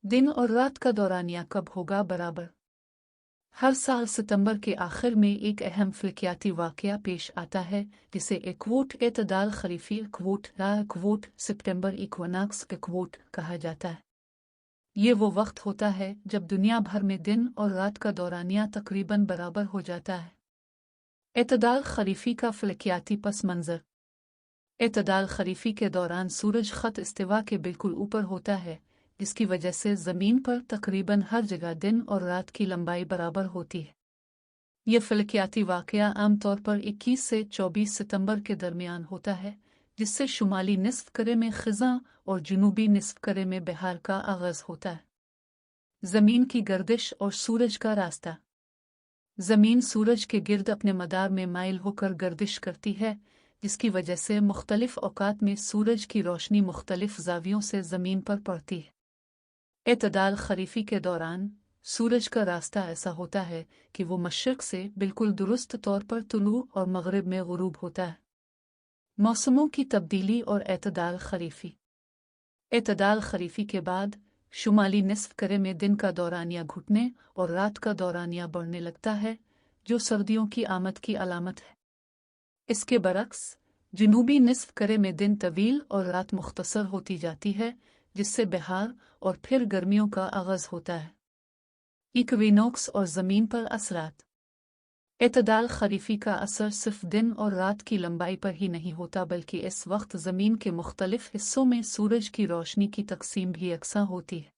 दिन और रात का दौरानिया कब होगा बराबर? हर साल सितंबर के आखिर में एक अहम फलकियाती वाक़या पेश आता है जिसे इक्वोट एतदाल खरीफी इक्वोट रा इक्वोट सितंबर इक्वनाक्स इक्वोट कहा जाता है। ये वो वक्त होता है जब दुनिया भर में दिन और रात का दौरानिया तकरीबन बराबर हो जाता है। एतदाल खरीफी का फलकियाती पस मंज़र। एतदाल खरीफी के दौरान सूरज ख़त इस्तिवा के बिल्कुल ऊपर होता है, जिसकी वजह से ज़मीन पर तकरीबन हर जगह दिन और रात की लंबाई बराबर होती है। यह फलकियाती वाक़या आमतौर पर 21 से 24 सितंबर के दरमियान होता है, जिससे शुमाली निस्फ करे में ख़िज़ा और जनूबी निस्फ करे में बहार का आगाज़ होता है। ज़मीन की गर्दिश और सूरज का रास्ता। ज़मीन सूरज के गिर्द अपने मदार में माइल होकर गर्दिश करती है, जिसकी वजह से मुख्तलिफ औकात में सूरज की रोशनी मुख्तलिफ ज़ावियों से ज़मीन पर पड़ती है। एतदाल खरीफी के दौरान सूरज का रास्ता ऐसा होता है कि वो मशरिक़ से बिल्कुल दुरुस्त तौर पर तुलू और मग़रिब में ग़ुरूब होता है। मौसमों की तब्दीली और एतदाल खरीफी। एतदाल खरीफी के बाद शुमाली निस्फ करे में दिन का दौरानिया घुटने और रात का दौरानिया बढ़ने लगता है, जो सर्दियों की आमद की अलामत है। इसके बरक्स जनूबी निस्फ करे में दिन तवील और रात मुख्तसर होती जाती है, जिससे बहार और फिर गर्मियों का आगाज़ होता है। इक्विनॉक्स और ज़मीन पर असरात। एतदाल खरीफी का असर सिर्फ दिन और रात की लंबाई पर ही नहीं होता, बल्कि इस वक्त ज़मीन के मुख्तलिफ हिस्सों में सूरज की रोशनी की तकसीम भी यकसा होती है।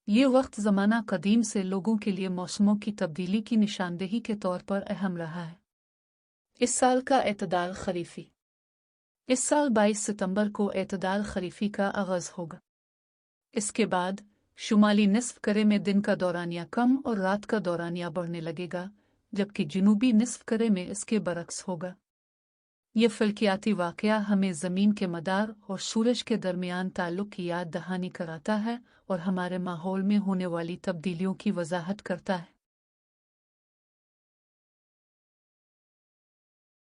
ये वक्त ज़माना कदीम से लोगों के लिए मौसमों की तब्दीली की निशानदेही के तौर पर अहम रहा है। इस साल का एतदाल खरीफी। इस साल 22 सितंबर को एतदाल खरीफी का आगाज़ होगा। इसके बाद शुमाली निस्फ करे में दिन का दौरानिया कम और रात का दौरानिया बढ़ने लगेगा, जबकि जनूबी निस्फ करे में इसके बरक्स होगा। ये फलकियाती वाक़या हमें ज़मीन के मदार और सूरज के दरमियान ताल्लुक़ की याद दहानी कराता है और हमारे माहौल में होने वाली तब्दीलियों की वजाहत करता है।